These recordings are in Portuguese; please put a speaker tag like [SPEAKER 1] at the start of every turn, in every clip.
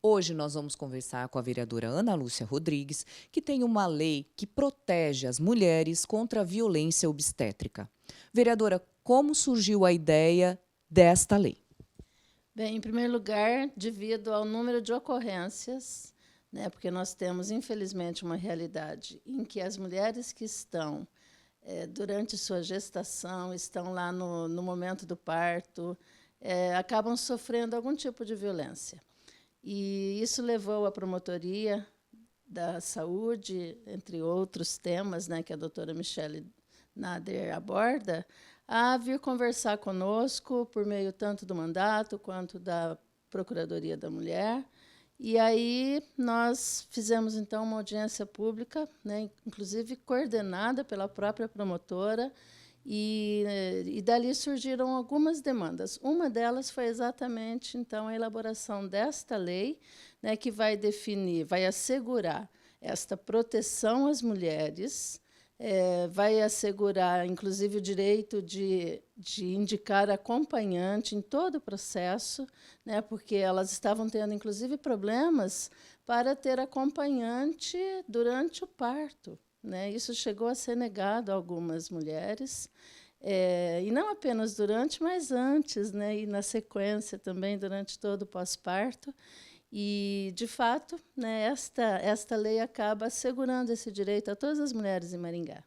[SPEAKER 1] Hoje nós vamos conversar com a vereadora Ana Lúcia Rodrigues, que tem uma lei que protege as mulheres contra a violência obstétrica. Vereadora, como surgiu a ideia desta lei?
[SPEAKER 2] Bem, em primeiro lugar, devido ao número de ocorrências, né, porque nós temos, infelizmente, uma realidade em que as mulheres que estão durante sua gestação, estão lá no momento do parto, acabam sofrendo algum tipo de violência. E isso levou a promotoria da saúde, entre outros temas, né, que a doutora Michele Nader aborda, a vir conversar conosco por meio tanto do mandato quanto da Procuradoria da Mulher. E aí nós fizemos, então, uma audiência pública, né, inclusive coordenada pela própria promotora, e dali surgiram algumas demandas. Uma delas foi exatamente, então, a elaboração desta lei, né, que vai definir, vai assegurar esta proteção às mulheres, vai assegurar, inclusive, o direito de indicar acompanhante em todo o processo, né, porque elas estavam tendo, inclusive, problemas para ter acompanhante durante o parto. Né? Isso chegou a ser negado a algumas mulheres, e não apenas durante, mas antes, né, e na sequência também, durante todo o pós-parto. E, de fato, né, esta lei acaba assegurando esse direito a todas as mulheres em Maringá.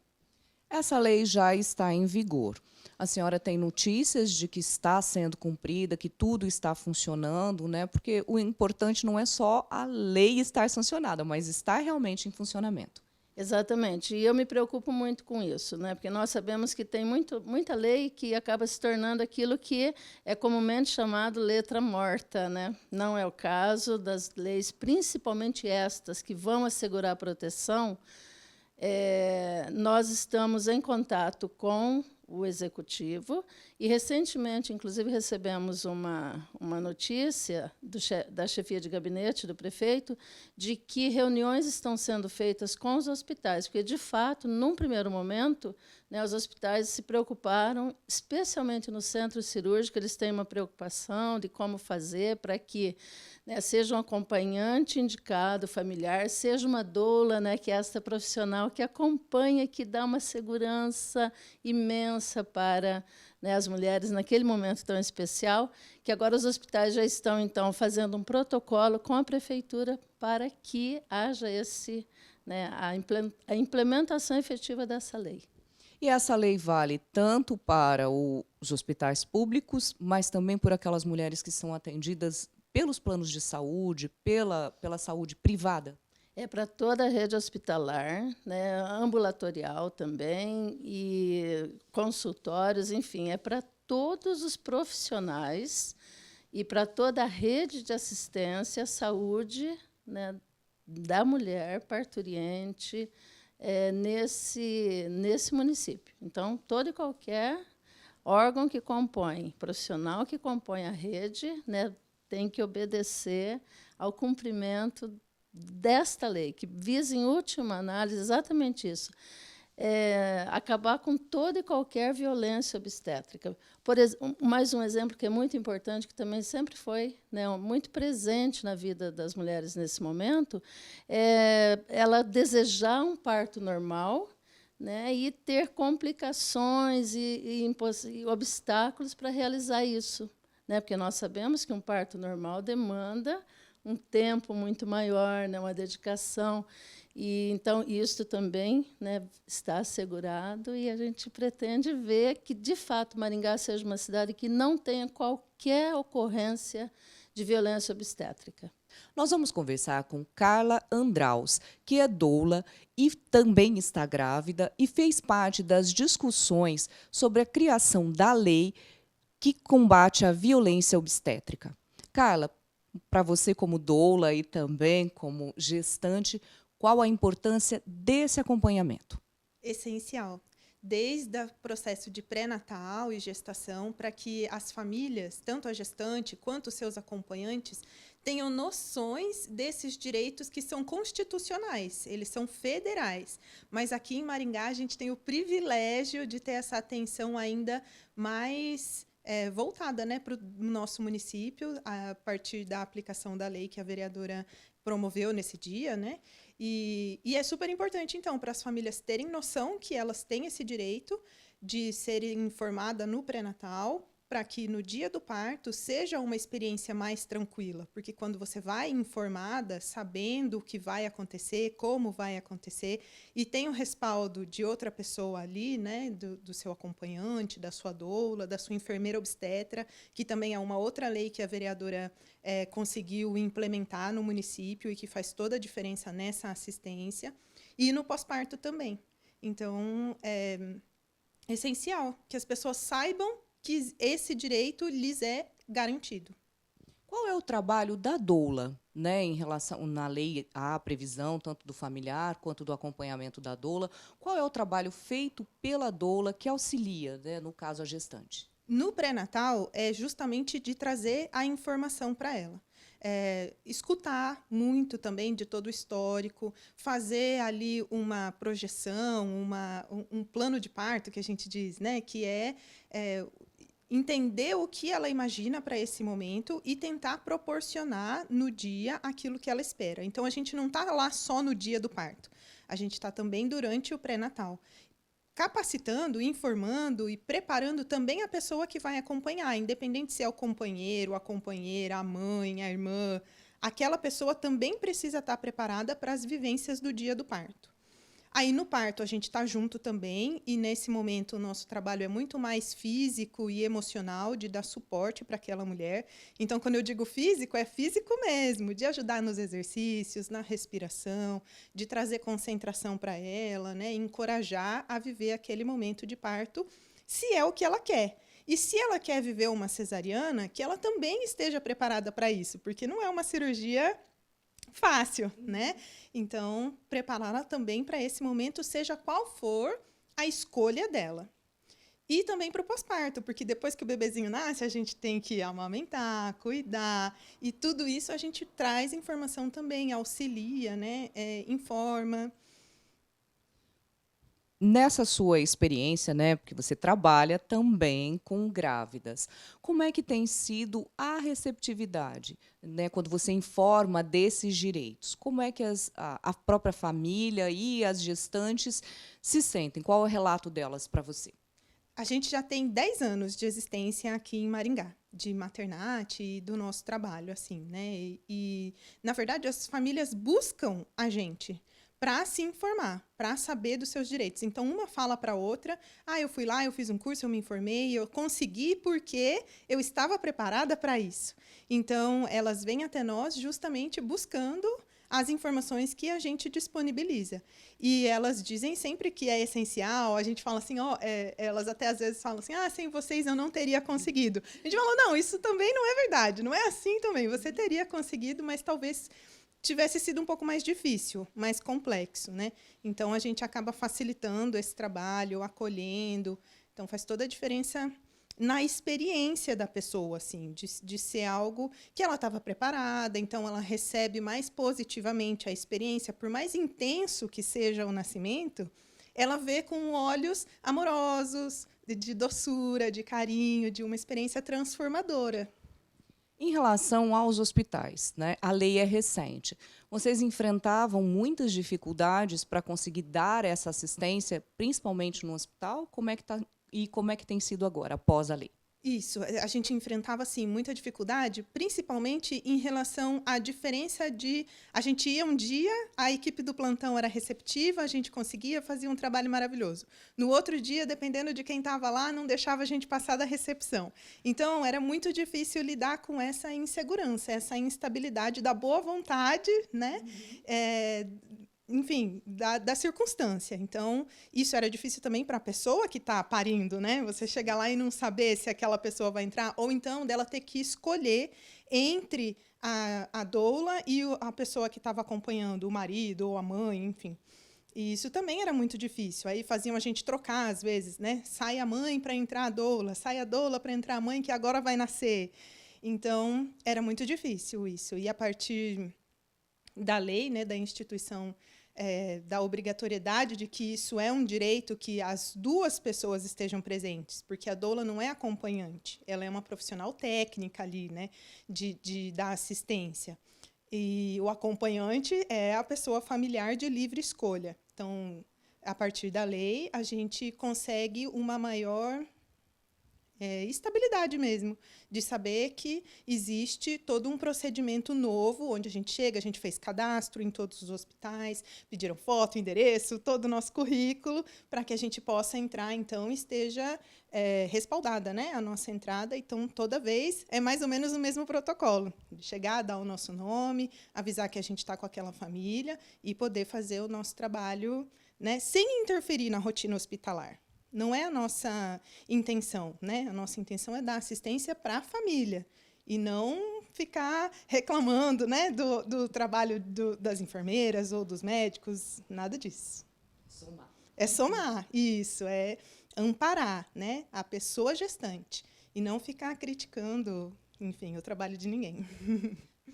[SPEAKER 1] Essa lei já está em vigor. A senhora tem notícias de que está sendo cumprida, que tudo está funcionando, né? Porque o importante não é só a lei estar sancionada, mas estar realmente em funcionamento.
[SPEAKER 2] Exatamente. E eu me preocupo muito com isso, né? Porque nós sabemos que tem muita lei que acaba se tornando aquilo que é comumente chamado letra morta. Né? Não é o caso das leis, principalmente estas, que vão assegurar a proteção. Nós estamos em contato com o Executivo e, recentemente, inclusive, recebemos uma notícia da chefia de gabinete do prefeito de que reuniões estão sendo feitas com os hospitais, porque, de fato, num primeiro momento, né, os hospitais se preocuparam, especialmente no centro cirúrgico, eles têm uma preocupação de como fazer para que, né, seja um acompanhante indicado, familiar, seja uma doula, né, que é esta profissional que acompanha, que dá uma segurança imensa para, né, as mulheres naquele momento tão especial, que agora os hospitais já estão, então, fazendo um protocolo com a prefeitura para que haja né, a implementação efetiva dessa lei.
[SPEAKER 1] E essa lei vale tanto para os hospitais públicos, mas também por aquelas mulheres que são atendidas pelos planos de saúde, pela saúde privada?
[SPEAKER 2] É para toda a rede hospitalar, né, ambulatorial também, e consultórios, enfim, é para todos os profissionais e para toda a rede de assistência à saúde, né, da mulher parturiente nesse município. Então, todo e qualquer órgão que compõe, profissional que compõe a rede, né, tem que obedecer ao cumprimento desta lei, que visa, em última análise, exatamente isso, acabar com toda e qualquer violência obstétrica. Mais um exemplo que é muito importante, que também sempre foi, né, muito presente na vida das mulheres nesse momento, é ela desejar um parto normal, né, e ter complicações e obstáculos para realizar isso. Né, porque nós sabemos que um parto normal demanda um tempo muito maior, né, uma dedicação. E, então, isso também, né, está assegurado, e a gente pretende ver que, de fato, Maringá seja uma cidade que não tenha qualquer ocorrência de violência obstétrica.
[SPEAKER 1] Nós vamos conversar com Carla Andraus, que é doula e também está grávida e fez parte das discussões sobre a criação da lei que combate a violência obstétrica. Carla, para você como doula e também como gestante, qual a importância desse acompanhamento?
[SPEAKER 3] Essencial. Desde o processo de pré-natal e gestação, para que as famílias, tanto a gestante quanto os seus acompanhantes, tenham noções desses direitos que são constitucionais, eles são federais. Mas aqui em Maringá a gente tem o privilégio de ter essa atenção ainda mais voltada, né, para o nosso município, a partir da aplicação da lei que a vereadora promoveu nesse dia, né? E é super importante, então, para as famílias terem noção que elas têm esse direito de serem informadas no pré-natal, para que no dia do parto seja uma experiência mais tranquila, porque quando você vai informada, sabendo o que vai acontecer, como vai acontecer, e tem o respaldo de outra pessoa ali, né, do seu acompanhante, da sua doula, da sua enfermeira obstetra, que também é uma outra lei que a vereadora conseguiu implementar no município e que faz toda a diferença nessa assistência, e no pós-parto também. Então, é essencial que as pessoas saibam que esse direito lhes é garantido.
[SPEAKER 1] Qual é o trabalho da doula, né, em relação na lei à previsão tanto do familiar quanto do acompanhamento da doula? Qual é o trabalho feito pela doula que auxilia, né, no caso a gestante?
[SPEAKER 3] No pré-natal é justamente de trazer a informação para ela. Escutar muito também de todo o histórico, fazer ali uma projeção, um plano de parto, que a gente diz, né, que entender o que ela imagina para esse momento e tentar proporcionar no dia aquilo que ela espera. Então, a gente não está lá só no dia do parto. A gente está também durante o pré-natal, capacitando, informando e preparando também a pessoa que vai acompanhar, independente se é o companheiro, a companheira, a mãe, a irmã. Aquela pessoa também precisa estar preparada para as vivências do dia do parto. Aí, no parto, a gente está junto também, e nesse momento o nosso trabalho é muito mais físico e emocional, de dar suporte para aquela mulher. Então, quando eu digo físico, é físico mesmo, de ajudar nos exercícios, na respiração, de trazer concentração para ela, né, encorajar a viver aquele momento de parto, se é o que ela quer. E se ela quer viver uma cesariana, que ela também esteja preparada para isso, porque não é uma cirurgia fácil, né? Então, prepará-la também para esse momento, seja qual for a escolha dela. E também para o pós-parto, porque depois que o bebezinho nasce, a gente tem que amamentar, cuidar, e tudo isso a gente traz informação também, auxilia, né? Informa.
[SPEAKER 1] Nessa sua experiência, né, porque você trabalha também com grávidas, como é que tem sido a receptividade, né, quando você informa desses direitos? Como é que a própria família e as gestantes se sentem? Qual é o relato delas para você?
[SPEAKER 3] A gente já tem 10 anos de existência aqui em Maringá, de maternate e do nosso trabalho, assim, né? Na verdade, as famílias buscam a gente para se informar, para saber dos seus direitos. Então, uma fala para a outra, eu fui lá, eu fiz um curso, eu me informei, eu consegui porque eu estava preparada para isso. Então, elas vêm até nós justamente buscando as informações que a gente disponibiliza. E elas dizem sempre que é essencial, a gente fala assim, elas até às vezes falam assim, sem vocês eu não teria conseguido. A gente fala, não, isso também não é verdade, não é assim também, você teria conseguido, mas talvez tivesse sido um pouco mais difícil, mais complexo, né? Então, a gente acaba facilitando esse trabalho, acolhendo. Então, faz toda a diferença na experiência da pessoa, assim, de ser algo que ela estava preparada, então ela recebe mais positivamente a experiência, por mais intenso que seja o nascimento, ela vê com olhos amorosos, de doçura, de carinho, de uma experiência transformadora.
[SPEAKER 1] Em relação aos hospitais, né, a lei é recente. Vocês enfrentavam muitas dificuldades para conseguir dar essa assistência, principalmente no hospital? Como é que tem sido agora, após a lei?
[SPEAKER 3] Isso, a gente enfrentava, assim, muita dificuldade, principalmente em relação à diferença de... A gente ia um dia, a equipe do plantão era receptiva, a gente conseguia, fazia um trabalho maravilhoso. No outro dia, dependendo de quem estava lá, não deixava a gente passar da recepção. Então, era muito difícil lidar com essa insegurança, essa instabilidade da boa vontade, né? Enfim, da circunstância. Então, isso era difícil também para a pessoa que está parindo, né? Você chegar lá e não saber se aquela pessoa vai entrar, ou então dela ter que escolher entre a doula e a pessoa que estava acompanhando, o marido ou a mãe, enfim. E isso também era muito difícil. Aí faziam a gente trocar, às vezes, né? Sai a mãe para entrar a doula, sai a doula para entrar a mãe que agora vai nascer. Então, era muito difícil isso. E a partir da lei, né, da instituição da obrigatoriedade de que isso é um direito que as duas pessoas estejam presentes, porque a doula não é acompanhante, ela é uma profissional técnica ali, né, de dar assistência. E o acompanhante é a pessoa familiar de livre escolha. Então, a partir da lei, a gente consegue uma maior estabilidade mesmo, de saber que existe todo um procedimento novo, onde a gente chega, a gente fez cadastro em todos os hospitais, pediram foto, endereço, todo o nosso currículo, para que a gente possa entrar, então, esteja respaldada, né, a nossa entrada. Então, toda vez, é mais ou menos o mesmo protocolo, de chegar, dar o nosso nome, avisar que a gente está com aquela família e poder fazer o nosso trabalho, né, sem interferir na rotina hospitalar. Não é a nossa intenção, né? A nossa intenção é dar assistência para a família e não ficar reclamando, né, do trabalho das enfermeiras ou dos médicos, nada disso.
[SPEAKER 1] Somar.
[SPEAKER 3] É somar, isso, é amparar, né, a pessoa gestante e não ficar criticando, enfim, o trabalho de ninguém.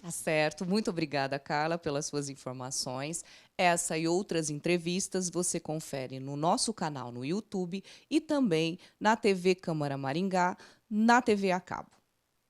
[SPEAKER 1] Tá certo. Muito obrigada, Carla, pelas suas informações. Essa e outras entrevistas você confere no nosso canal no YouTube e também na TV Câmara Maringá, na TV a cabo.